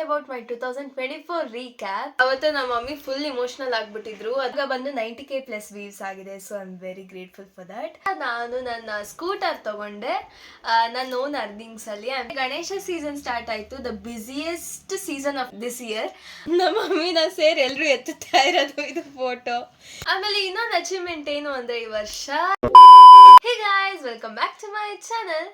About my 2024 recap. ಅವತ್ತು ನಮ್ಮ mummy full emotional ಆಗ್ಬಿಟ್ಟಿದ್ರು. ಆಗ ಬಂದು 90K ಪ್ಲಸ್ ವ್ಯೂಸ್ ಆಗಿದೆ. So I am very grateful for that. ನಾನು ನನ್ನ ಸ್ಕೂಟರ್ ತಗೊಂಡೆ ನನ್ನ ಓನ್ ಅರ್ನಿಂಗ್ಸ್ ಅಲ್ಲಿ. ಗಣೇಶ ಸೀಸನ್ ಸ್ಟಾರ್ಟ್ ಆಯ್ತು, the busiest season of this year. ನಮ್ಮ ಮಮ್ಮಿನ ಸೇರಿ ಎಲ್ರು ಎತ್ತುತ್ತಾ ಇರೋದು ಇದು ಫೋಟೋ. ಆಮೇಲೆ ಇನ್ನೊಂದು ಅಚೀವ್ಮೆಂಟ್ ಏನು ಅಂದ್ರೆ ಈ ವರ್ಷ. Hey guys, welcome back to my channel.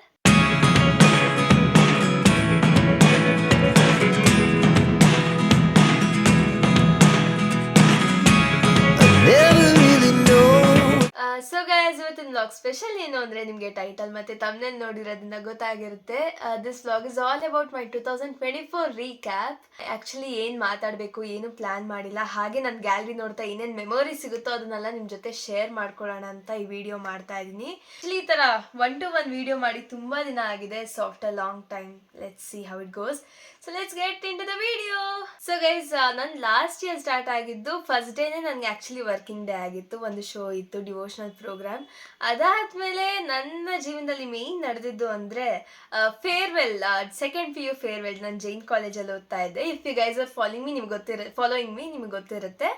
So guys, ಇವತ್ತಿನ ವ್ಲಾಗ್ ಸ್ಪೆಷಲ್ ಏನು ಅಂದರೆ ನಿಮಗೆ ಟೈಟಲ್ ಮತ್ತು ತಮ್ನೇಲ್ ನೋಡಿರೋದ್ರಿಂದ ಗೊತ್ತಾಗಿರುತ್ತೆ. This vlog is all about my 2024 recap. Actually ಏನು ಮಾತಾಡಬೇಕು ಏನು ಪ್ಲ್ಯಾನ್ ಮಾಡಿಲ್ಲ. ಹಾಗೆ ನನ್ನ ಗ್ಯಾಲರಿ ನೋಡ್ತಾ ಏನೇನು ಮೆಮೊರಿ ಸಿಗುತ್ತೋ ಅದನ್ನೆಲ್ಲ ನಿಮ್ಮ ಜೊತೆ ಶೇರ್ ಮಾಡ್ಕೊಳ್ಳೋಣ ಅಂತ ಈ ವಿಡಿಯೋ ಮಾಡ್ತಾ ಇದ್ದೀನಿ. ಆ್ಯಕ್ಚುಲಿ ಈ ಥರ 1-to-1 ವಿಡಿಯೋ ಮಾಡಿ ತುಂಬ ದಿನ ಆಗಿದೆ. So after long time let's see how it goes. So let's get into the video. So guys, ನನ್ನ ಲಾಸ್ಟ್ ಇಯರ್ ಸ್ಟಾರ್ಟ್ ಆಗಿದ್ದು ಫಸ್ಟ್ ಡೇನೇ ನನಗೆ ಆ್ಯಕ್ಚುಲಿ ವರ್ಕಿಂಗ್ ಡೇ ಆಗಿತ್ತು. ಒಂದು ಶೋ ಇತ್ತು, ಡಿವೋಷನಲ್ ಪ್ರೋಗ್ರಾಮ್. ಅದಾದಮೇಲೆ ನನ್ನ ಜೀವನದಲ್ಲಿ ಮೇಯ್ನ್ ನಡೆದಿದ್ದು ಅಂದರೆ ಫೇರ್ವೆಲ್, ಸೆಕೆಂಡ್ PU ಫೇರ್ವೆಲ್. ನಾನು ಜೈನ್ ಕಾಲೇಜಲ್ಲಿ ಓದ್ತಾ ಇದ್ದೆ. If you guys are following me ನಿಮಗೆ ಗೊತ್ತಿರುತ್ತೆ.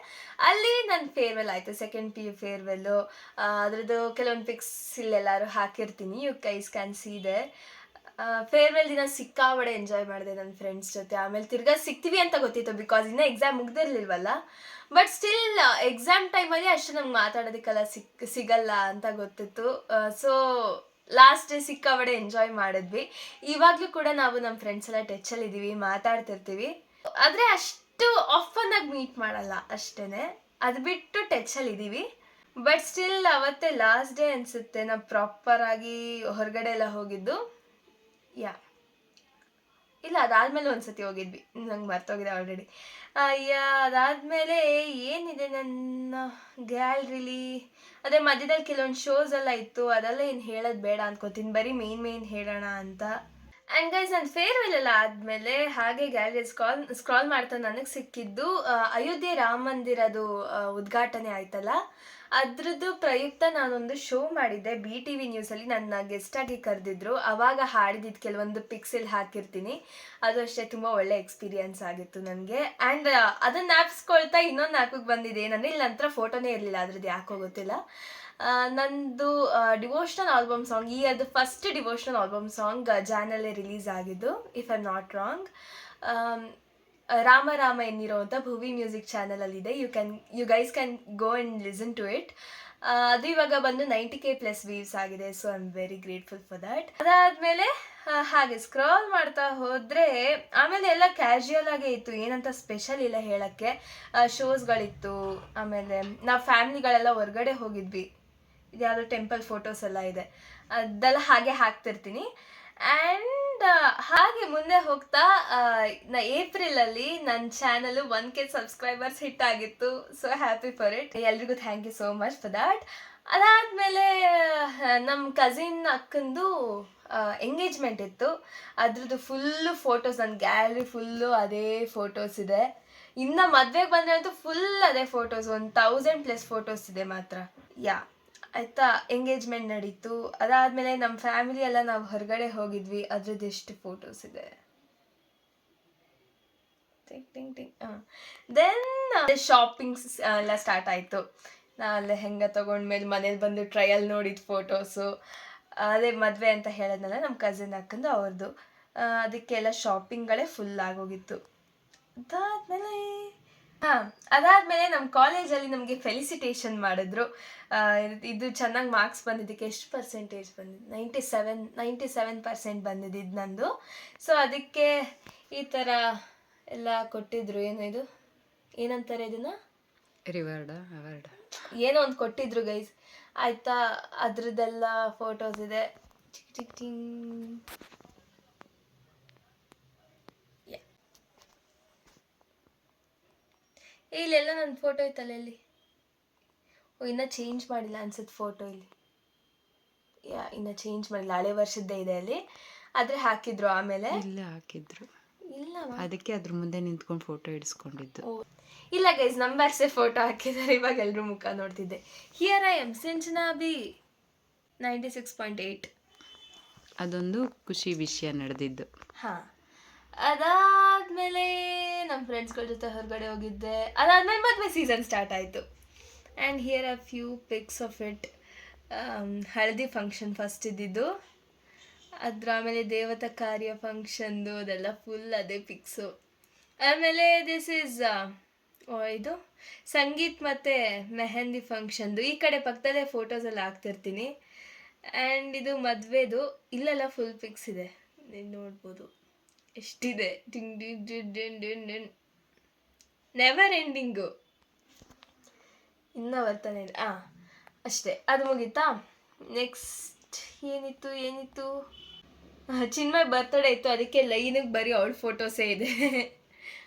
ಅಲ್ಲಿ ನನ್ನ ಫೇರ್ವೆಲ್ ಆಯಿತು, ಸೆಕೆಂಡ್ PU ಫೇರ್ವೆಲ್ಲು. ಅದರದ್ದು ಕೆಲವೊಂದು ಪಿಕ್ಸ್ ಇಲ್ಲೆಲ್ಲರೂ ಹಾಕಿರ್ತೀನಿ, you guys can see there. Farewell ದಿನ ಸಿಕ್ಕಾಬಡೆ ಎಂಜಾಯ್ ಮಾಡಿದೆ ನನ್ನ ಫ್ರೆಂಡ್ಸ್ ಜೊತೆ. ಆಮೇಲೆ ತಿರ್ಗಾ ಸಿಗ್ತೀವಿ ಅಂತ ಗೊತ್ತಿತ್ತು, ಬಿಕಾಸ್ ಇನ್ನೂ ಎಕ್ಸಾಮ್ ಮುಗ್ದಿರ್ಲಿಲ್ವಲ್ಲ. ಬಟ್ ಸ್ಟಿಲ್ ಎಕ್ಸಾಮ್ ಟೈಮಲ್ಲಿ ಅಷ್ಟು ನಮ್ಗೆ ಮಾತಾಡೋದಕ್ಕೆಲ್ಲ ಸಿಗಲ್ಲ ಅಂತ ಗೊತ್ತಿತ್ತು. ಸೊ ಲಾಸ್ಟ್ ಡೇ ಸಿಕ್ಕಾಬಡೆ ಎಂಜಾಯ್ ಮಾಡಿದ್ವಿ. ಇವಾಗಲೂ ಕೂಡ ನಾವು ನಮ್ಮ ಫ್ರೆಂಡ್ಸ್ ಎಲ್ಲ ಟಚ್ಚಲ್ಲಿದ್ದೀವಿ, ಮಾತಾಡ್ತಿರ್ತೀವಿ. ಆದರೆ ಅಷ್ಟು ಆಫನ್ ಆಗಿ ಮೀಟ್ ಮಾಡಲ್ಲ ಅಷ್ಟೇ. ಅದು ಬಿಟ್ಟು ಟಚ್ಚಲ್ಲಿದ್ದೀವಿ. ಬಟ್ ಸ್ಟಿಲ್ ಅವತ್ತೇ ಲಾಸ್ಟ್ ಡೇ ಅನಿಸುತ್ತೆ ನಾವು ಪ್ರಾಪರಾಗಿ ಹೊರಗಡೆ ಎಲ್ಲ ಹೋಗಿದ್ದು. ಇಲ್ಲ, ಅದಾದಮೇಲೆ ಒಂದ್ಸತಿ ಹೋಗಿದ್ವಿ, ನಂಗೆ ಮರ್ತೋಗಿದೆ ಆಲ್ರೆಡಿ. ಅದಾದಮೇಲೆ ಏನಿದೆ ನನ್ನ ಗ್ಯಾಲ್ರಿಲಿ, ಅದೇ ಮಧ್ಯದಲ್ಲಿ ಕೆಲವೊಂದು ಶೋಸ್ ಎಲ್ಲ ಇತ್ತು. ಅದೆಲ್ಲ ಏನು ಹೇಳೋದು ಬೇಡ ಅನ್ಕೋತೀನಿ, ಬರೀ ಮೇನ್ ಹೇಳೋಣ ಅಂತ. ಆ್ಯಂಡ್ ಗೈಸ್, ನನ್ನ ಫೇರ್ವೆಲ್ ಎಲ್ಲ ಆದಮೇಲೆ ಹಾಗೆ ಗ್ಯಾಲರಿ ಸ್ಕ್ರಾಲ್ ಮಾಡ್ತಾ ನನಗೆ ಸಿಕ್ಕಿದ್ದು ಅಯೋಧ್ಯೆ ರಾಮ ಮಂದಿರದು ಉದ್ಘಾಟನೆ ಆಯ್ತಲ್ಲ, ಅದ್ರದ್ದು ಪ್ರಯುಕ್ತ ನಾನೊಂದು ಶೋ ಮಾಡಿದ್ದೆ BTV ನ್ಯೂಸಲ್ಲಿ. ನನ್ನ ಗೆಸ್ಟಾಗಿ ಕರೆದಿದ್ರು. ಆವಾಗ ಹಾಡಿದ್ದು ಕೆಲವೊಂದು ಪಿಕ್ಸಲ್ಲಿ ಹಾಕಿರ್ತೀನಿ. ಅದು ಅಷ್ಟೇ ತುಂಬ ಒಳ್ಳೆ ಎಕ್ಸ್ಪೀರಿಯನ್ಸ್ ಆಗಿತ್ತು ನನಗೆ. ಆ್ಯಂಡ್ ಅದನ್ನು ಜ್ಞಾಪಿಸ್ಕೊಳ್ತಾ ಇನ್ನೊಂದು ಜ್ಞಾಪಕ್ಕೆ ಬಂದಿದೆ ಏನಂದರೆ, ಇಲ್ಲಿ ನಂತರ ಫೋಟೋನೇ ಇರಲಿಲ್ಲ, ಅದ್ರದ್ದು ಯಾಕೋ ಗೊತ್ತಿಲ್ಲ. ನಂದು ಡಿವೋಷನಲ್ ಆಲ್ಬಮ್ ಸಾಂಗ್, ಈ ಅದು ಫಸ್ಟ್ ಡಿವೋಷನಲ್ ಆಲ್ಬಮ್ ಸಾಂಗ್ ಜಾನಲ್ಲೇ ರಿಲೀಸ್ ಆಗಿದ್ದು, if I am not wrong. Rama Rama ಎನ್ನಿರೋ ಅಂತ ಭುವಿ ಮ್ಯೂಸಿಕ್ ಚಾನಲಲ್ಲಿದೆ. You guys can go and listen to it. ಅದು ಇವಾಗ ಬಂದು 90K ಪ್ಲಸ್ ವ್ಯೂಸ್ ಆಗಿದೆ. So I am very grateful for that. ಅದಾದಮೇಲೆ ಹಾಗೆ ಸ್ಕ್ರಾಲ್ ಮಾಡ್ತಾ ಹೋದರೆ ಆಮೇಲೆ ಎಲ್ಲ ಕ್ಯಾಶುಯಲ್ ಆಗೇ ಇತ್ತು, ಏನಂತ ಸ್ಪೆಷಲ್ ಇಲ್ಲ ಹೇಳೋಕ್ಕೆ. ಶೋಸ್ಗಳಿತ್ತು. ಆಮೇಲೆ ನಾವು ಫ್ಯಾಮಿಲಿಗಳೆಲ್ಲ ಹೊರಗಡೆ ಹೋಗಿದ್ವಿ. ಯಾವುದೋ ಟೆಂಪಲ್ ಫೋಟೋಸ್ ಎಲ್ಲ ಇದೆ, ಅದೆಲ್ಲ ಹಾಗೆ ಹಾಕ್ತಿರ್ತೀನಿ. ಆ್ಯಂಡ್ ಹಾಗೆ ಮುಂದೆ ಹೋಗ್ತಾ ಏಪ್ರಿಲಲ್ಲಿ ನನ್ನ ಚಾನಲು 1K ಸಬ್ಸ್ಕ್ರೈಬರ್ಸ್ ಹಿಟ್ ಆಗಿತ್ತು. So happy for it. ಎಲ್ರಿಗೂ thank you so much for that. ಅದಾದಮೇಲೆ ನಮ್ಮ ಕಸಿನ್ ಅಕ್ಕಂದು ಎಂಗೇಜ್ಮೆಂಟ್ ಇತ್ತು. ಅದ್ರದ್ದು ಫುಲ್ಲು ಫೋಟೋಸ್, ನನ್ನ ಗ್ಯಾಲರಿ ಫುಲ್ಲು ಅದೇ ಫೋಟೋಸ್ ಇದೆ. ಇನ್ನು ಮದುವೆಗೆ ಬಂದರೆ ಅಂತೂ ಫುಲ್ ಅದೇ ಫೋಟೋಸ್, 1000+ ಫೋಟೋಸ್ ಇದೆ ಮಾತ್ರ. ಆಯಿತಾ, ಎಂಗೇಜ್ಮೆಂಟ್ ನಡೀತು. ಅದಾದಮೇಲೆ ನಮ್ಮ ಫ್ಯಾಮಿಲಿ ಎಲ್ಲ ನಾವು ಹೊರಗಡೆ ಹೋಗಿದ್ವಿ, ಅದ್ರದ್ದು ಎಷ್ಟು ಫೋಟೋಸ್ ಇದೆ. ದೆನ್ ಶಾಪಿಂಗ್ಸ್ ಎಲ್ಲ ಸ್ಟಾರ್ಟ್ ಆಯಿತು. ನಾನು ಲೆಹೆಂಗಾ ತೊಗೊಂಡ್ಮೇಲೆ ಮನೇಲಿ ಬಂದು ಟ್ರಯಲ್ ನೋಡಿದ ಫೋಟೋಸು. ಅದೇ ಮದುವೆ ಅಂತ ಹೇಳಿದ್ನಲ್ಲ ನಮ್ಮ ಕಸಿನ್ ಅಕ್ಕಂದು, ಅವ್ರದ್ದು. ಅದಕ್ಕೆಲ್ಲ ಶಾಪಿಂಗ್ಗಳೇ ಫುಲ್ ಆಗೋಗಿತ್ತು. ಅದಾದಮೇಲೆ ನಮ್ಮ ಕಾಲೇಜಲ್ಲಿ ನಮಗೆ ಫೆಲಿಸಿಟೇಷನ್ ಮಾಡಿದ್ರು. ಇದು ಚೆನ್ನಾಗಿ ಮಾರ್ಕ್ಸ್ ಬಂದಿದ್ದಕ್ಕೆ ಎಷ್ಟು ಪರ್ಸೆಂಟೇಜ್ ಬಂದಿದ್ದು, 97% ಬಂದಿದ್ದು ನಂದು. ಸೊ ಅದಕ್ಕೆ ಈ ಥರ ಎಲ್ಲ ಕೊಟ್ಟಿದ್ರು. ಏನಂತಾರೆ ಇದನ್ನು, ಅವಾರ್ಡ್ ಏನೋ ಒಂದು ಕೊಟ್ಟಿದ್ರು ಗೈಸ್. ಆಯಿತಾ, ಅದ್ರದ್ದೆಲ್ಲ ಫೋಟೋಸ್ ಇದೆ. ಇಲ್ಲೆಲ್ಲ ನನ್ನ ಫೋಟೋ ಇತ್ತಲ್ಲ, ಎಲ್ಲಿ ಇನ್ನೂ ಚೇಂಜ್ ಮಾಡಿಲ್ಲ ಅನ್ಸುತ್ತೆ ಫೋಟೋ. ಇಲ್ಲಿ ಇನ್ನೂ ಚೇಂಜ್ ಮಾಡಿಲ್ಲ, ಹಳೆ ವರ್ಷದ್ದೇ ಇದೆ ಅಲ್ಲಿ. ಆದರೆ ಹಾಕಿದ್ರು ಆಮೇಲೆ ಇಲ್ಲ, ಅದಕ್ಕೆ ಅದ್ರ ಮುಂದೆ ನಿಂತ್ಕೊಂಡು ಫೋಟೋ ಇಡಿಸ್ಕೊಂಡಿದ್ದು. ಇಲ್ಲ ಗೈಸ್, ನಂಬರ್ಸೇ ಫೋಟೋ ಹಾಕಿದ್ದಾರೆ. ಇವಾಗ ಎಲ್ಲರೂ ಮುಖ ನೋಡ್ತಿದ್ದೆ. Here I M Sinchana B 96.8. ಅದೊಂದು ಖುಷಿ ವಿಷಯ ನಡೆದಿದ್ದು. ಅದಾದಮೇಲೆ ನಮ್ಮ ಫ್ರೆಂಡ್ಸ್ಗಳ ಜೊತೆ ಹೊರಗಡೆ ಹೋಗಿದ್ದೆ. ಅದಾದ್ಮೇಲೆ ಮದುವೆ ಸೀಸನ್ ಸ್ಟಾರ್ಟ್ ಆಯಿತು. And here are few pics of it. ಹಳದಿ ಫಂಕ್ಷನ್ ಫಸ್ಟ್ ಇದ್ದಿದ್ದು, ಅದ್ರ ಆಮೇಲೆ ದೇವತಾ ಕಾರ್ಯ ಫಂಕ್ಷನ್ದು ಅದೆಲ್ಲ ಫುಲ್ ಅದೇ ಪಿಕ್ಸು. ಆಮೇಲೆ ದಿಸ್ ಈಸ್ ಇದು ಸಂಗೀತ್ ಮತ್ತು ಮೆಹಂದಿ ಫಂಕ್ಷನ್ದು. ಈ ಕಡೆ ಪಕ್ಕದಲ್ಲೇ ಫೋಟೋಸೆಲ್ಲ ಹಾಕ್ತಿರ್ತೀನಿ. ಆ್ಯಂಡ್ ಇದು ಮದುವೆದು. ಇಲ್ಲೆಲ್ಲ ಫುಲ್ ಪಿಕ್ಸ್ ಇದೆ, ನೀವು ನೋಡ್ಬೋದು ಎಷ್ಟಿದೆ. ನೆವರ್ ಎಂಡಿಂಗು, ಇನ್ನೂ ಬರ್ತಾನೆ ಇದೆ. ಅಷ್ಟೇ, ಅದು ಮುಗೀತಾ. ನೆಕ್ಸ್ಟ್ ಏನಿತ್ತು ಚಿನ್ಮಯ್ ಬರ್ತ್ಡೇ ಇತ್ತು, ಅದಕ್ಕೆ ಲೈನಿಗೆ ಬರೀ ಅವಳ ಫೋಟೋಸೇ ಇದೆ.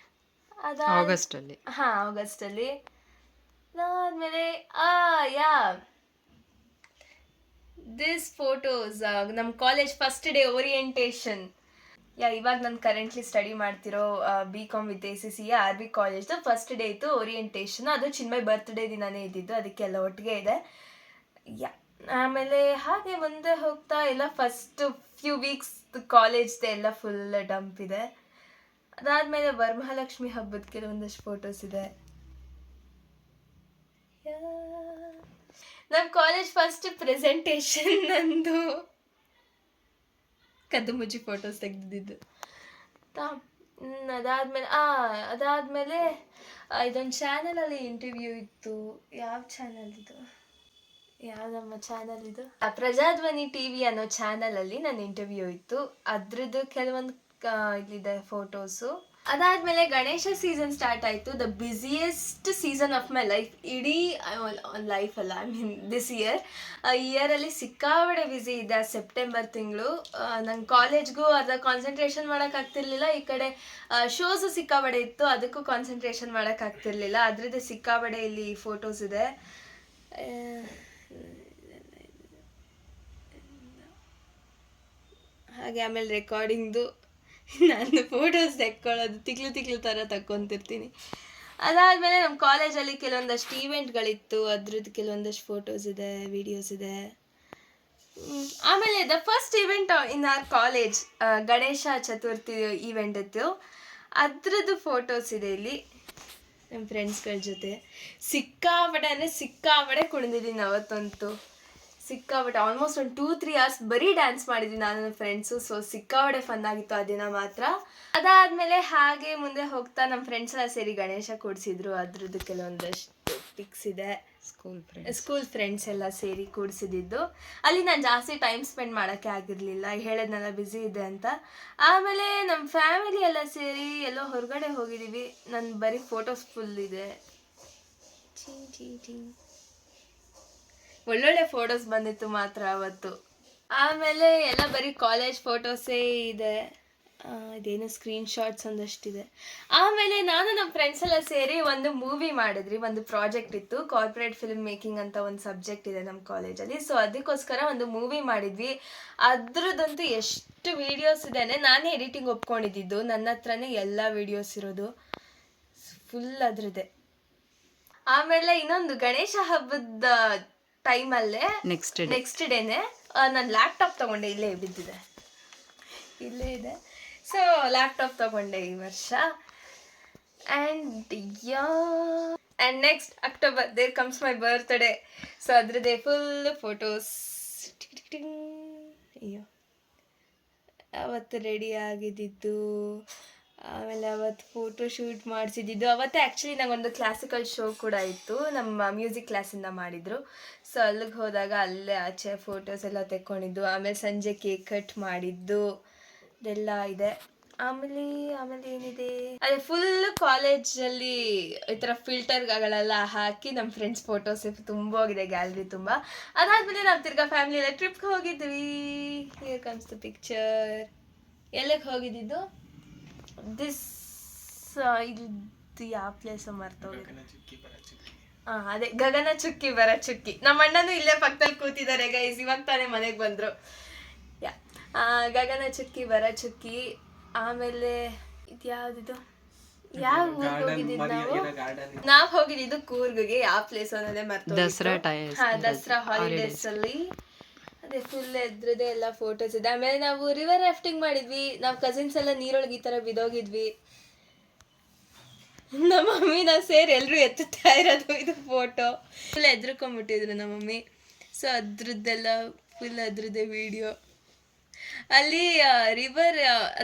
ಆಗಸ್ಟಲ್ಲಿ. ಆಗಸ್ಟಲ್ಲಿ. ಅದಾದಮೇಲೆ ಯಾ ದಿಸ್ ಫೋಟೋಸ್ ನಮ್ಮ ಕಾಲೇಜ್ ಫಸ್ಟ್ ಡೇ ಓರಿಯೆಂಟೇಷನ್. ಇವಾಗ ನಾನು ಕರೆಂಟ್ಲಿ ಸ್ಟಡಿ ಮಾಡ್ತಿರೋ BCom ವಿತ್ ACCA RV ಕಾಲೇಜ್ದು ಫಸ್ಟ್ ಡೇ ಇತ್ತು ಓರಿಯೆಂಟೇಷನ್. ಅದು ಚಿನ್ಮಯ್ ಬರ್ತ್ಡೇ ದಿನಾನೇ ಇದ್ದಿದ್ದು, ಅದಕ್ಕೆ ಎಲ್ಲ ಒಟ್ಟಿಗೆ ಇದೆ. ಆಮೇಲೆ ಹಾಗೆ ಮುಂದೆ ಹೋಗ್ತಾ ಎಲ್ಲ ಫಸ್ಟ್ ಫ್ಯೂ ವೀಕ್ಸ್ ಕಾಲೇಜ್ದೆ ಎಲ್ಲ ಫುಲ್ ಡಂಪ್ ಇದೆ. ಅದಾದಮೇಲೆ ವರಮಹಾಲಕ್ಷ್ಮಿ ಹಬ್ಬದ ಕೆಲವೊಂದಷ್ಟು ಫೋಟೋಸ್ ಇದೆ. ನಮ್ಮ ಕಾಲೇಜ್ ಫಸ್ಟ್ ಪ್ರೆಸೆಂಟೇಷನ್ ನಂದು ಕದ್ದು ಮುಚ್ಚಿ ಫೋಟೋಸ್ ತೆಗೆದಿದ್ದು. ಅದಾದಮೇಲೆ ಇದೊಂದು ಚಾನಲಲ್ಲಿ ಇಂಟರ್ವ್ಯೂ ಇತ್ತು. ಯಾವ ಚಾನಲ್ ಇದು, ಯಾವುದಮ್ಮ ಚಾನಲ್ ಇದು, ಪ್ರಜಾಧ್ವನಿ TV ಅನ್ನೋ ಚಾನಲಲ್ಲಿ ನನ್ನ ಇಂಟರ್ವ್ಯೂ ಇತ್ತು. ಅದ್ರದ್ದು ಕೆಲವೊಂದು ಇಲ್ಲಿದೆ ಫೋಟೋಸು. ಅದಾದಮೇಲೆ ಗಣೇಶ ಸೀಸನ್ ಸ್ಟಾರ್ಟ್ ಆಯಿತು. The busiest season of my life. ಇಡೀ ಲೈಫ್ ಅಲ್ಲ, ದಿಸ್ ಇಯರಲ್ಲಿ ಸಿಕ್ಕಾಬಡೆ ಬ್ಯುಸಿ ಇದೆ. ಸೆಪ್ಟೆಂಬರ್ ತಿಂಗಳು ನನ್ನ ಕಾಲೇಜ್ಗೂ ಅದ್ರ ಕಾನ್ಸಂಟ್ರೇಷನ್ ಮಾಡೋಕ್ಕಾಗ್ತಿರ್ಲಿಲ್ಲ. ಈ ಕಡೆ ಶೋಸು ಸಿಕ್ಕಾಬಡೆ ಇತ್ತು, ಅದಕ್ಕೂ ಕಾನ್ಸಂಟ್ರೇಷನ್ ಮಾಡೋಕ್ಕಾಗ್ತಿರ್ಲಿಲ್ಲ. ಅದ್ರದ್ದು ಸಿಕ್ಕಾಬಡೆ ಇಲ್ಲಿ ಫೋಟೋಸ್ ಇದೆ. ಹಾಗೆ ಆಮೇಲೆ ರೆಕಾರ್ಡಿಂಗ್ದು ನಾನು ಫೋಟೋಸ್ ತೆಕ್ಕೊಳ್ಳೋದು ತಿಕ್ಲು ಥರ ತಕ್ಕೊತಿರ್ತೀನಿ. ಅದಾದಮೇಲೆ ನಮ್ಮ ಕಾಲೇಜಲ್ಲಿ ಕೆಲವೊಂದಷ್ಟು ಈವೆಂಟ್ಗಳಿತ್ತು, ಅದ್ರದ್ದು ಕೆಲವೊಂದಷ್ಟು ಫೋಟೋಸ್ ಇದೆ, ವಿಡಿಯೋಸ್ ಇದೆ. ಆಮೇಲೆ the first event in our college Ganesha Chaturthi event ಇತ್ತು, ಅದ್ರದ್ದು ಫೋಟೋಸ್ ಇದೆ ಇಲ್ಲಿ ನಮ್ಮ ಫ್ರೆಂಡ್ಸ್ಗಳ ಜೊತೆ. ಸಿಕ್ಕಾಬಡೆ ಕುಣಿದಿದ್ದೀನಿ ಅವತ್ತಂತೂ. ಸಿಕ್ಕಾಬಟ್ಟೆ ಆಲ್ಮೋಸ್ಟ್ ಒಂದು 2-3 hours ಬರೀ ಡ್ಯಾನ್ಸ್ ಮಾಡಿದ್ವಿ ನಾನು ನನ್ನ ಫ್ರೆಂಡ್ಸು. ಸೊ ಸಿಕ್ಕಾಬಟ್ಟೆ ಫನ್ ಆಗಿತ್ತು ಆ ದಿನ ಮಾತ್ರ. ಅದಾದಮೇಲೆ ಹಾಗೆ ಮುಂದೆ ಹೋಗ್ತಾ ನಮ್ಮ ಫ್ರೆಂಡ್ಸ್ ಎಲ್ಲ ಸೇರಿ ಗಣೇಶ ಕೂಡಿಸಿದ್ರು, ಅದ್ರದ್ದು ಕೆಲವೊಂದಷ್ಟು ಪಿಕ್ಸ್ ಇದೆ. ಸ್ಕೂಲ್ ಫ್ರೆಂಡ್ಸ್ ಎಲ್ಲ ಸೇರಿ ಕೂಡಿಸಿದ್ದು. ಅಲ್ಲಿ ನಾನು ಜಾಸ್ತಿ ಟೈಮ್ ಸ್ಪೆಂಡ್ ಮಾಡೋಕ್ಕೆ ಆಗಿರಲಿಲ್ಲ, ಹೇಳಿದ್ನೆಲ್ಲ ಬ್ಯುಸಿ ಇದೆ ಅಂತ. ಆಮೇಲೆ ನಮ್ಮ ಫ್ಯಾಮಿಲಿ ಎಲ್ಲ ಸೇರಿ ಎಲ್ಲೋ ಹೊರಗಡೆ ಹೋಗಿದ್ದೀವಿ. ನನ್ನ ಬರೀ ಫೋಟೋಸ್ ಫುಲ್ ಇದೆ. ಒಳ್ಳೊಳ್ಳೆ ಫೋಟೋಸ್ ಬಂದಿತ್ತು ಮಾತ್ರ ಅವತ್ತು. ಆಮೇಲೆ ಎಲ್ಲ ಬರೀ ಕಾಲೇಜ್ ಫೋಟೋಸೇ ಇದೆ. ಇದೇನು ಸ್ಕ್ರೀನ್ಶಾಟ್ಸ್ ಒಂದಷ್ಟಿದೆ. ಆಮೇಲೆ ನಾನು ನಮ್ಮ ಫ್ರೆಂಡ್ಸ್ ಎಲ್ಲ ಸೇರಿ ಒಂದು ಮೂವಿ ಮಾಡಿದ್ರಿ, ಒಂದು ಪ್ರಾಜೆಕ್ಟ್ ಇತ್ತು. ಕಾರ್ಪೊರೇಟ್ ಫಿಲ್ಮ್ ಮೇಕಿಂಗ್ ಅಂತ ಒಂದು ಸಬ್ಜೆಕ್ಟ್ ಇದೆ ನಮ್ಮ ಕಾಲೇಜಲ್ಲಿ. ಸೊ ಅದಕ್ಕೋಸ್ಕರ ಒಂದು ಮೂವಿ ಮಾಡಿದ್ವಿ. ಅದ್ರದ್ದಂತೂ ಎಷ್ಟು ವೀಡಿಯೋಸ್ ಇದೆ ಅಂದರೆ ನಾನೇ ಎಡಿಟಿಂಗ್ ಒಪ್ಕೊಂಡಿದ್ದು. ನನ್ನ ಹತ್ರನೇ ಎಲ್ಲ ವೀಡಿಯೋಸ್ ಇರೋದು ಫುಲ್ ಅದ್ರದ್ದೇ. ಆಮೇಲೆ ಇನ್ನೊಂದು ಗಣೇಶ ಹಬ್ಬದ ಟೈಮಲ್ಲೇ ನೆಕ್ಸ್ಟ್ ಡೇನೆ ನಾನು ಲ್ಯಾಪ್ಟಾಪ್ ತೊಗೊಂಡೆ. ಇಲ್ಲೇ ಬಿದ್ದಿದೆ, ಇಲ್ಲೇ ಇದೆ. ಸೊ ಲ್ಯಾಪ್ಟಾಪ್ ತೊಗೊಂಡೆ ಈ ವರ್ಷ. And next October there comes my birthday. So ಅದ್ರದ್ದೇ ಫುಲ್ ಫೋಟೋಸ್. ಅಯ್ಯೋ, ಅವತ್ತು ರೆಡಿ ಆಗಿದ್ದಿದ್ದು, ಆಮೇಲೆ ಅವತ್ತು ಫೋಟೋ ಶೂಟ್ ಮಾಡಿಸಿದ್ದು. ಅವತ್ತೇ ಆ್ಯಕ್ಚುಲಿ ನಂಗೊಂದು ಕ್ಲಾಸಿಕಲ್ ಶೋ ಕೂಡ ಇತ್ತು, ನಮ್ಮ ಮ್ಯೂಸಿಕ್ ಕ್ಲಾಸಿಂದ ಮಾಡಿದರು. ಸೊ ಅಲ್ಲಿಗೆ ಹೋದಾಗ ಅಲ್ಲೇ ಆಚೆ ಫೋಟೋಸ್ ಎಲ್ಲ ತೆಕ್ಕೊಂಡಿದ್ದು. ಆಮೇಲೆ ಸಂಜೆ ಕೇಕ್ ಕಟ್ ಮಾಡಿದ್ದು ಇದೆಲ್ಲ ಇದೆ. ಆಮೇಲೆ ಏನಿದೆ, ಅದೇ ಫುಲ್ ಕಾಲೇಜಲ್ಲಿ ಈ ಥರ ಫಿಲ್ಟರ್ಗಳೆಲ್ಲ ಹಾಕಿ ನಮ್ಮ ಫ್ರೆಂಡ್ಸ್ ಫೋಟೋಸ್ ತುಂಬ ಹೋಗಿದೆ, ಗ್ಯಾಲರಿ ತುಂಬ. ಅದಾದಮೇಲೆ ನಾವು ತಿರ್ಗಾ ಫ್ಯಾಮಿಲಿ ಎಲ್ಲ ಟ್ರಿಪ್ಗೆ ಹೋಗಿದ್ವಿ. Here comes the picture. ಎಲ್ಲಿಗೆ ಹೋಗಿದ್ದು, ದಿಸ್ ಇದು ಯಾವ ಪ್ಲೇಸು ಮರ್ತೋಗಿದೆ. ಅದೇ ಗಗನ ಚುಕ್ಕಿ ಬರ ಚುಕ್ಕಿ. ನಮ್ಮ ಅಣ್ಣನೂ ಇಲ್ಲೇ ಪಕ್ಕದಲ್ಲಿ ಕೂತಿದ್ದಾರೆ ಗೈಸ್, ಇವಾಗ ತಾನೇ ಮನೆಗೆ ಬಂದರು. ಗಗನ ಚುಕ್ಕಿ ಬರ ಚುಕ್ಕಿ. ಆಮೇಲೆ ಇದು ಯಾವುದಿದು, ಯಾವ ಊರಿಗೆ ಹೋಗಿದ್ದು ನಾವು ಹೋಗಿದ್ದು ಕೂರ್ಗಿಗೆ. ಯಾವ ಪ್ಲೇಸ್ ಅನ್ನೋದೇ ಮರ್ತೋಗಿದ್ದು. ದಸರಾ ಹಾಲಿಡೇಸ್ ಅಲ್ಲಿ ಅದೇ ಫುಲ್ ಎದ್ರದೇ ಎಲ್ಲ ಫೋಟೋಸ್ ಇದೆ. ಆಮೇಲೆ ನಾವು ರಿವರ್ ರಾಫ್ಟಿಂಗ್ ಮಾಡಿದ್ವಿ. ನಾವು ಕಸಿನ್ಸ್ ಎಲ್ಲ ನೀರೊಳಗೆ ಈ ಥರ ಬಿದ್ದೋಗಿದ್ವಿ. ನಮ್ಮ ಮಮ್ಮಿನ ಸೇರಿ ಎಲ್ಲರೂ ಎತ್ತುತ್ತಾ ಇರೋದು ಇದು ಫೋಟೋ. ಫುಲ್ ಎದ್ರುಕೊಂಡ್ಬಿಟ್ಟಿದ್ರು ನಮ್ಮ ಮಮ್ಮಿ. ಸೊ ಅದ್ರದ್ದೆಲ್ಲ ಫುಲ್ ಅದ್ರದ್ದೇ ವಿಡಿಯೋ. ಅಲ್ಲಿ ರಿವರ್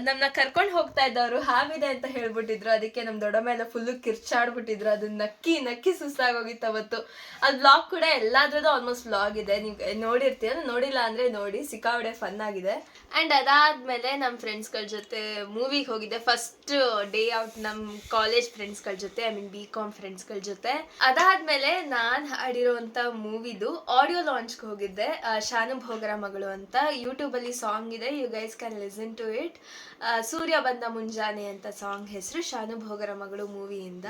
ನಮ್ಮನ್ನ ಕರ್ಕೊಂಡು ಹೋಗ್ತಾ ಇದ್ದವರು ಹಾವಿದೆ ಅಂತ ಹೇಳ್ಬಿಟ್ಟಿದ್ರು. ಅದಕ್ಕೆ ನಮ್ಮ ದೊಡ್ಡಮ್ಮ ಎಲ್ಲ ಫುಲ್ಲು ಕಿರ್ಚಾಡ್ಬಿಟ್ಟಿದ್ರು. ಅದನ್ನ ನಕ್ಕಿ ನಕ್ಕಿ ಸುಸ್ತಾಗೋಗಿತ್ತು ಅವತ್ತು. ಅದು ವ್ಲಾಗ್ ಕೂಡ ಎಲ್ಲಾದ್ರದ್ದು ಆಲ್ಮೋಸ್ಟ್ ವ್ಲಾಗ್ ಇದೆ, ನೀವು ನೋಡಿರ್ತೀರ. ನೋಡಿಲ್ಲ ಅಂದರೆ ನೋಡಿ, ಸಿಕ್ಕಾಪಟ್ಟೆ ಫನ್ ಆಗಿದೆ. ಆ್ಯಂಡ್ ಅದಾದಮೇಲೆ ನಮ್ಮ ಫ್ರೆಂಡ್ಸ್ಗಳ ಜೊತೆ ಮೂವಿಗೆ ಹೋಗಿದ್ದೆ. ಫಸ್ಟ್ ಡೇ ಔಟ್ ನಮ್ಮ ಕಾಲೇಜ್ ಫ್ರೆಂಡ್ಸ್ಗಳ ಜೊತೆ, ಐ ಮೀನ್ BCom ಫ್ರೆಂಡ್ಸ್ಗಳ ಜೊತೆ. ಅದಾದಮೇಲೆ ನಾನು ಹಾಡಿರೋಂಥ ಮೂವಿದು ಆಡಿಯೋ ಲಾಂಚ್ಗೆ ಹೋಗಿದ್ದೆ. ಶಾನು ಭೋಗರ ಮಗಳು ಅಂತ ಯೂಟ್ಯೂಬಲ್ಲಿ ಸಾಂಗ್ ಇದೆ, you guys can listen to it. ಸೂರ್ಯ ಬಂದ ಮುಂಜಾನೆ ಅಂತ ಸಾಂಗ್ ಹೆಸರು, ಶಾನು ಭೋಗರ ಮಗಳು ಮೂವಿಯಿಂದ.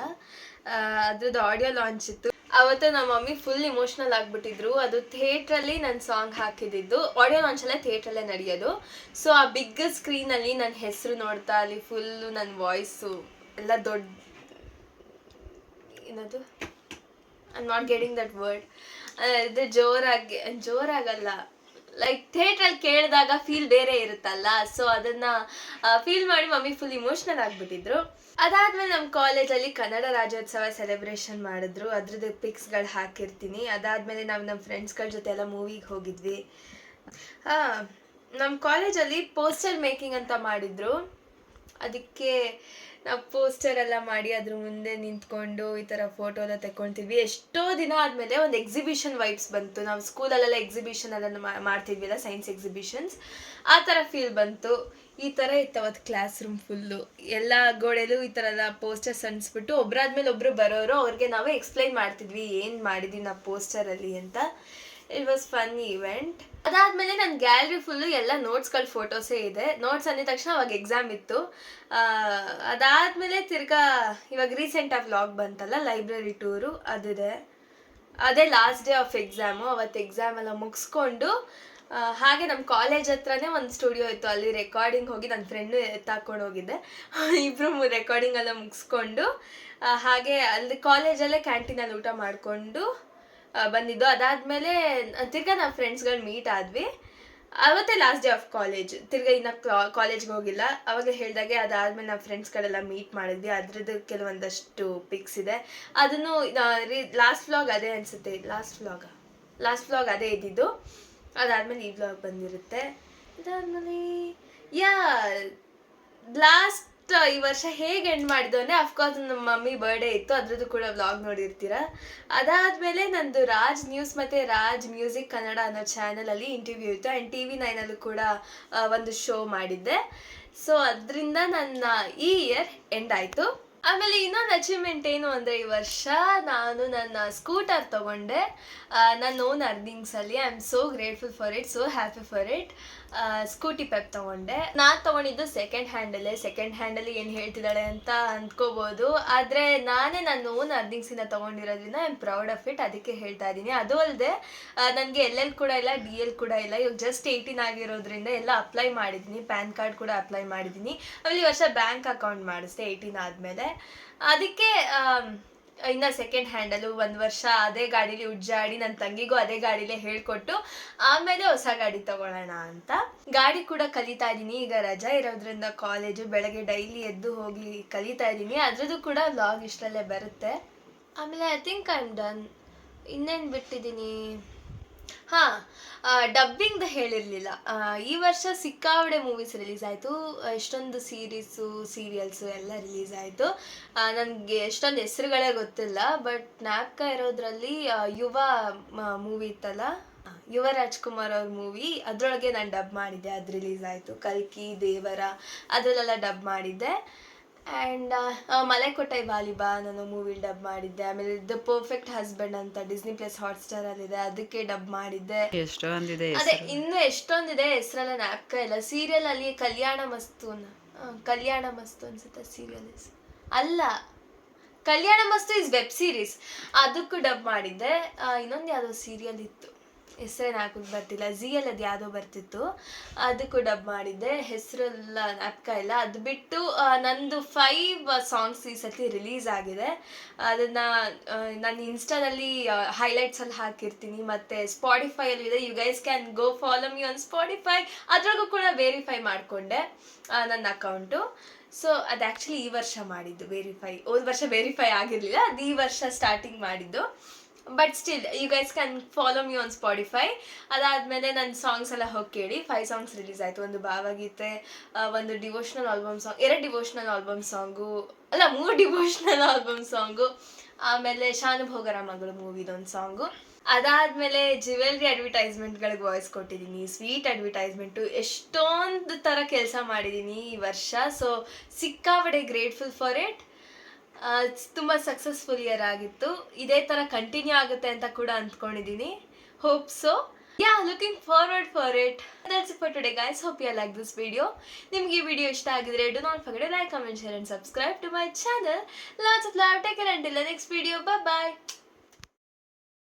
ಅದ್ರದ್ದು ಆಡಿಯೋ ಲಾಂಚ್ ಇತ್ತು ಅವತ್ತು. ನಮ್ಮ ಮಮ್ಮಿ ಫುಲ್ ಇಮೋಷ್ನಲ್ ಆಗಿಬಿಟ್ಟಿದ್ರು. ಅದು ಥಿಯೇಟ್ರಲ್ಲಿ ನನ್ನ ಸಾಂಗ್ ಹಾಕಿದ್ದು. ಆಡಿಯೋ ಲಾಂಚ್ ಎಲ್ಲ ಥಿಯೇಟ್ರಲ್ಲೇ ನಡೆಯೋದು. ಸೊ ಆ ಬಿಗ್ ಸ್ಕ್ರೀನಲ್ಲಿ ನನ್ನ ಹೆಸರು ನೋಡ್ತಾ ಅಲ್ಲಿ ಫುಲ್ಲು ನನ್ನ ವಾಯ್ಸು ಎಲ್ಲ ದೊಡ್ಡ, ಏನದು, I am not getting that word, ಇದು ಜೋರಾಗಲ್ಲ, ಲೈಕ್ ಥಿಯೇಟ್ರಲ್ಲಿ ಕೇಳಿದಾಗ ಫೀಲ್ ಬೇರೆ ಇರುತ್ತಲ್ಲ. ಸೊ ಅದನ್ನು ಫೀಲ್ ಮಾಡಿ ಮಮ್ಮಿ ಫುಲ್ ಇಮೋಷ್ನಲ್ ಆಗಿಬಿಟ್ಟಿದ್ರು. ಅದಾದಮೇಲೆ ನಮ್ಮ ಕಾಲೇಜಲ್ಲಿ ಕನ್ನಡ ರಾಜ್ಯೋತ್ಸವ ಸೆಲೆಬ್ರೇಷನ್ ಮಾಡಿದ್ರು. ಅದ್ರದ್ದು ಪಿಕ್ಸ್ಗಳು ಹಾಕಿರ್ತೀನಿ. ಅದಾದಮೇಲೆ ನಾವು ನಮ್ಮ ಫ್ರೆಂಡ್ಸ್ಗಳ ಜೊತೆ ಎಲ್ಲ ಮೂವಿಗೆ ಹೋಗಿದ್ವಿ. ನಮ್ಮ ಕಾಲೇಜಲ್ಲಿ ಪೋಸ್ಟರ್ ಮೇಕಿಂಗ್ ಅಂತ ಮಾಡಿದ್ರು. ಅದಕ್ಕೆ ನಾವು ಪೋಸ್ಟರ್ ಎಲ್ಲ ಮಾಡಿ ಅದ್ರ ಮುಂದೆ ನಿಂತ್ಕೊಂಡು ಈ ಥರ ಫೋಟೋ ಎಲ್ಲ ತೆಕ್ಕೊಳ್ತಿದ್ವಿ. ಎಷ್ಟೋ ದಿನ ಆದಮೇಲೆ ಒಂದು ಎಕ್ಸಿಬಿಷನ್ ವೈಬ್ಸ್ ಬಂತು. ನಾವು ಸ್ಕೂಲಲ್ಲೆಲ್ಲ ಎಕ್ಸಿಬಿಷನ್ ಎಲ್ಲ ಮಾಡ್ತಿದ್ವಿಲ್ಲ, ಸೈನ್ಸ್ ಎಕ್ಸಿಬಿಷನ್ಸ್, ಆ ಥರ ಫೀಲ್ ಬಂತು. ಈ ಥರ ಇತ್ತು ಅವತ್ತು ಕ್ಲಾಸ್ ರೂಮ್ ಫುಲ್ಲು. ಎಲ್ಲ ಗೋಡೆಲೂ ಈ ಥರ ಎಲ್ಲ ಪೋಸ್ಟರ್ಸ್ ಅಂಟಿಸ್ಬಿಟ್ಟು ಒಬ್ಬರಾದ್ಮೇಲೆ ಒಬ್ಬರು ಬರೋರು, ಅವ್ರಿಗೆ ನಾವೇ ಎಕ್ಸ್ಪ್ಲೈನ್ ಮಾಡ್ತಿದ್ವಿ ಏನು ಮಾಡಿದ್ವಿ ನಾವು ಪೋಸ್ಟರಲ್ಲಿ ಅಂತ. It was fun event. ಅದಾದಮೇಲೆ ನನ್ನ ಗ್ಯಾಲರಿ ಫುಲ್ಲು ಎಲ್ಲ ನೋಟ್ಸ್ಗಳ ಫೋಟೋಸೇ ಇದೆ. ನೋಟ್ಸ್ ಅಂದಿದ ತಕ್ಷಣ ಅವಾಗ ಎಕ್ಸಾಮ್ ಇತ್ತು. ಅದಾದಮೇಲೆ ತಿರ್ಗಾ ಇವಾಗ ರೀಸೆಂಟಾಗಿ ವ್ಲಾಗ್ ಬಂತಲ್ಲ, ಲೈಬ್ರರಿ ಟೂರು, ಅದಿದೆ. ಅದೇ ಲಾಸ್ಟ್ ಡೇ ಆಫ್ ಎಕ್ಸಾಮು. ಅವತ್ತು ಎಕ್ಸಾಮ್ ಎಲ್ಲ ಮುಗಿಸ್ಕೊಂಡು ಹಾಗೆ ನಮ್ಮ ಕಾಲೇಜ್ ಹತ್ರನೇ ಒಂದು ಸ್ಟುಡಿಯೋ ಇತ್ತು, ಅಲ್ಲಿ ರೆಕಾರ್ಡಿಂಗ್ ಹೋಗಿ ನನ್ನ ಫ್ರೆಂಡು ಎತ್ತಾಕೊಂಡು ಹೋಗಿದ್ದೆ. ಇಬ್ಬರು ರೆಕಾರ್ಡಿಂಗ್ ಎಲ್ಲ ಮುಗಿಸ್ಕೊಂಡು ಹಾಗೆ ಅಲ್ಲಿ ಕಾಲೇಜಲ್ಲೇ ಕ್ಯಾಂಟೀನಲ್ಲಿ ಊಟ ಮಾಡಿಕೊಂಡು ಬಂದಿದ್ದು. ಅದಾದಮೇಲೆ ತಿರ್ಗಾ ನಮ್ಮ ಫ್ರೆಂಡ್ಸ್ಗಳು ಮೀಟ್ ಆದ್ವಿ. ಅವತ್ತೇ ಲಾಸ್ಟ್ ಡೇ ಆಫ್ ಕಾಲೇಜ್. ತಿರ್ಗಾ ಇನ್ನು ಕಾಲೇಜ್ಗೆ ಹೋಗಿಲ್ಲ. ಅವಾಗ ಹೇಳಿದಾಗೆ ಅದಾದಮೇಲೆ ನಾವು ಫ್ರೆಂಡ್ಸ್ಗಳೆಲ್ಲ ಮೀಟ್ ಮಾಡಿದ್ವಿ. ಅದ್ರದ್ದು ಕೆಲವೊಂದಷ್ಟು ಪಿಕ್ಸ್ ಇದೆ. ಅದನ್ನು ಲಾಸ್ಟ್ ವ್ಲಾಗ್ ಅದೇ ಅನಿಸುತ್ತೆ, ಲಾಸ್ಟ್ ವ್ಲಾಗ್ ಅದೇ ಇದ್ದಿದ್ದು. ಅದಾದಮೇಲೆ ಈ ವ್ಲಾಗ್ ಬಂದಿರುತ್ತೆ. ಅದಾದಮೇಲೆ ಲಾಸ್ಟ್ ಈ ವರ್ಷ ಹೇಗೆ ಎಂಡ್ ಮಾಡಿದ್ದು ಅಂದರೆ, ಅಫ್ಕೋರ್ಸ್ ನಮ್ಮ ಮಮ್ಮಿ ಬರ್ಡೇ ಇತ್ತು, ಅದ್ರದ್ದು ಕೂಡ ವ್ಲಾಗ್ ನೋಡಿರ್ತೀರ. ಅದಾದಮೇಲೆ ನಂದು ರಾಜ್ ನ್ಯೂಸ್ ಮತ್ತು ರಾಜ್ ಮ್ಯೂಸಿಕ್ ಕನ್ನಡ ಅನ್ನೋ ಚಾನಲಲ್ಲಿ ಇಂಟರ್ವ್ಯೂ ಇತ್ತು. ಆ್ಯಂಡ್ TV9 ಕೂಡ ಒಂದು ಶೋ ಮಾಡಿದ್ದೆ. ಸೊ ಅದರಿಂದ ನನ್ನ ಈ ಇಯರ್ ಎಂಡ್ ಆಯಿತು. ಆಮೇಲೆ ಇನ್ನೊಂದು ಅಚೀವ್ಮೆಂಟ್ ಏನು ಅಂದರೆ, ಈ ವರ್ಷ ನಾನು ನನ್ನ ಸ್ಕೂಟರ್ ತೊಗೊಂಡೆ. ನನ್ನ ಓನ್ ಅರ್ನಿಂಗ್ಸಲ್ಲಿ. I am so grateful for it, so happy for it. Scooty Pep ತೊಗೊಂಡೆ. ನಾನು ತೊಗೊಂಡಿದ್ದು ಸೆಕೆಂಡ್ ಹ್ಯಾಂಡಲ್ಲಿ ಏನು ಹೇಳ್ತಿದ್ದಾಳೆ ಅಂತ ಅಂದ್ಕೋಬೋದು. ಆದರೆ ನಾನೇ ನನ್ನ ಓನ್ ಅರ್ನಿಂಗ್ಸಿಂದ ತೊಗೊಂಡಿರೋದ್ರಿಂದ I am proud of it. ಅದಕ್ಕೆ ಹೇಳ್ತಾ ಇದ್ದೀನಿ. ಅದು ಅಲ್ಲದೆ ನನಗೆ LL ಕೂಡ ಇಲ್ಲ, DL ಕೂಡ ಇಲ್ಲ. ಇವಾಗ ಜಸ್ಟ್ 18 ಆಗಿರೋದ್ರಿಂದ ಎಲ್ಲ ಅಪ್ಲೈ ಮಾಡಿದ್ದೀನಿ. ಪ್ಯಾನ್ ಕಾರ್ಡ್ ಕೂಡ ಅಪ್ಲೈ ಮಾಡಿದ್ದೀನಿ. ಆಮೇಲೆ ಈ ವರ್ಷ ಬ್ಯಾಂಕ್ ಅಕೌಂಟ್ ಮಾಡಿಸ್ದೆ 18 ಆದಮೇಲೆ. ಅದಕ್ಕೆ ಇನ್ನು ಸೆಕೆಂಡ್ ಹ್ಯಾಂಡಲು 1 ವರ್ಷ ಅದೇ ಗಾಡೀಲಿ ಉಜ್ಜಾಡಿ, ನನ್ನ ತಂಗಿಗೂ ಅದೇ ಗಾಡೀಲೇ ಹೇಳ್ಕೊಟ್ಟು ಆಮೇಲೆ ಹೊಸ ಗಾಡಿ ತಗೊಳ್ಳೋಣ ಅಂತ. ಗಾಡಿ ಕೂಡ ಕಲಿತಾ ಇದ್ದೀನಿ. ಈಗ ರಜಾ ಇರೋದ್ರಿಂದ ಕಾಲೇಜು, ಬೆಳಗ್ಗೆ ಡೈಲಿ ಎದ್ದು ಹೋಗಿ ಕಲಿತಾ ಇದ್ದೀನಿ. ಅದ್ರದ್ದು ಕೂಡ ವ್ಲಾಗ್ ಇಷ್ಟರಲ್ಲೇ ಬರುತ್ತೆ. ಆಮೇಲೆ I think I am done. ಇನ್ನೇನು ಬಿಟ್ಟಿದ್ದೀನಿ, ಡಬ್ಬಿಂಗ್ದು ಹೇಳಿರಲಿಲ್ಲ. ಈ ವರ್ಷ ಸಿಕ್ಕಾಪಟ್ಟೆ ಮೂವೀಸ್ ರಿಲೀಸ್ ಆಯಿತು. ಎಷ್ಟೊಂದು ಸೀರಿಯಲ್ಸು ಎಲ್ಲ ರಿಲೀಸ್ ಆಯಿತು. ನನಗೆ ಎಷ್ಟೊಂದು ಹೆಸರುಗಳೇ ಗೊತ್ತಿಲ್ಲ. ಬಟ್ ಜ್ಞಾಪಕ ಇರೋದ್ರಲ್ಲಿ ಯುವ ಮೂವಿ ಇತ್ತಲ್ಲ, ಯುವ ರಾಜ್ಕುಮಾರ್ ಅವ್ರ ಮೂವಿ, ಅದರೊಳಗೆ ನಾನು ಡಬ್ ಮಾಡಿದ್ದೆ. ಅದು ರಿಲೀಸ್ ಆಯಿತು. ಕಲ್ಕಿ, ದೇವರ, ಅದರಲ್ಲೆಲ್ಲ ಡಬ್ ಮಾಡಿದ್ದೆ. ಆ್ಯಂಡ್ ಮಲೆಕೋಟೈ ವಾಲಿಬಾ ನಾನು ಮೂವಿಲಿ ಡಬ್ ಮಾಡಿದ್ದೆ. ಆಮೇಲೆ ದ ಪರ್ಫೆಕ್ಟ್ ಹಸ್ಬೆಂಡ್ ಅಂತ Disney+ Hotstarರಲ್ಲಿದೆ, ಅದಕ್ಕೆ ಡಬ್ ಮಾಡಿದ್ದೆ. ಅದೇ ಇನ್ನೂ ಎಷ್ಟೊಂದಿದೆ, ಹೆಸರೆಲ್ಲ ಜ್ಞಾಪಕ ಇಲ್ಲ. ಸೀರಿಯಲಲ್ಲಿ ಕಲ್ಯಾಣ ಮಸ್ತು ಅನ್ಸುತ್ತೆ ಸೀರಿಯಲ್ ಅಲ್ಲ, ಕಲ್ಯಾಣ ಮಸ್ತು ಇಸ್ ವೆಬ್ ಸೀರೀಸ್, ಅದಕ್ಕೂ ಡಬ್ ಮಾಡಿದ್ದೆ. ಇನ್ನೊಂದು ಯಾವುದೋ ಸೀರಿಯಲ್ ಇತ್ತು, ಹೆಸರೇನು ಹಾಕೋದು ಬರ್ತಿಲ್ಲ, ಝಿಯಲ್ಲಿ ಅದು ಯಾವುದೋ ಬರ್ತಿತ್ತು, ಅದಕ್ಕೂ ಡಬ್ ಮಾಡಿದ್ದೆ. ಹೆಸರೆಲ್ಲ ಜ್ಞಾಪಕ ಇಲ್ಲ. ಅದು ಬಿಟ್ಟು ನಂದು 5 ಸಾಂಗ್ಸ್ ಈ ಸತಿ ರಿಲೀಸ್ ಆಗಿದೆ. ಅದನ್ನು ನಾನು ಇನ್ಸ್ಟಾದಲ್ಲಿ ಹೈಲೈಟ್ಸಲ್ಲಿ ಹಾಕಿರ್ತೀನಿ. ಮತ್ತು ಸ್ಪಾಟಿಫೈಯಲ್ಲಿದೆ, you guys can go follow me on Spotify. ಅದ್ರಾಗೂ ಕೂಡ ವೆರಿಫೈ ಮಾಡಿಕೊಂಡೆ ನನ್ನ ಅಕೌಂಟು. ಸೊ ಅದು ಆ್ಯಕ್ಚುಲಿ ಈ ವರ್ಷ ಮಾಡಿದ್ದು ವೆರಿಫೈ. ಹೋದ ವರ್ಷ ವೆರಿಫೈ ಆಗಿರಲಿಲ್ಲ, ಅದು ಈ ವರ್ಷ ಸ್ಟಾರ್ಟಿಂಗ್ ಮಾಡಿದ್ದು. But still you guys can follow me on Spotify. ಅದಾದಮೇಲೆ ನನ್ನ ಸಾಂಗ್ಸ್ ಎಲ್ಲ ಹೋಗಿ ಕೇಳಿ. 5 ಸಾಂಗ್ಸ್ ರಿಲೀಸ್ ಆಯಿತು. ಒಂದು ಭಾವಗೀತೆ, ಒಂದು devotional album song, 2 devotional album song, ಅಲ್ಲ 3 ಡಿವೋಷ್ನಲ್ ಆಲ್ಬಮ್ ಸಾಂಗು, ಆಮೇಲೆ ಶಾನುಭೋಗರ ಮಗಳು ಮೂವಿದೊಂದು ಸಾಂಗು. ಅದಾದಮೇಲೆ ಜ್ಯುವೆಲ್ರಿ ಅಡ್ವರ್ಟೈಸ್ಮೆಂಟ್ಗಳಿಗೆ ವಾಯ್ಸ್ ಕೊಟ್ಟಿದ್ದೀನಿ, ಸ್ವೀಟ್ ಅಡ್ವರ್ಟೈಸ್ಮೆಂಟು, ಎಷ್ಟೊಂದು ಥರ ಕೆಲಸ ಮಾಡಿದ್ದೀನಿ ಈ ವರ್ಷ. ಸೊ ಸಿಕ್ಕಾಪಟ್ಟೆ ಗ್ರೇಟ್ಫುಲ್ ಫಾರ್ ಇಟ್. ತುಂಬ ಸಕ್ಸಸ್ಫುಲ್ ಇಯರ್ ಆಗಿತ್ತು. ಇದೇ ಥರ ಕಂಟಿನ್ಯೂ ಆಗುತ್ತೆ ಅಂತ ಕೂಡ ಅಂದ್ಕೊಂಡಿದ್ದೀನಿ. Hope so. Yeah, looking forward for it. That's it for today, guys. Hope you like this video. ನಿಮ್ಗೆ ಈ ವಿಡಿಯೋ ಇಷ್ಟ ಆಗಿದ್ರೆ do not forget to like, comment, share and subscribe to my channel. Lots of love. Take care until the next video. Bye bye.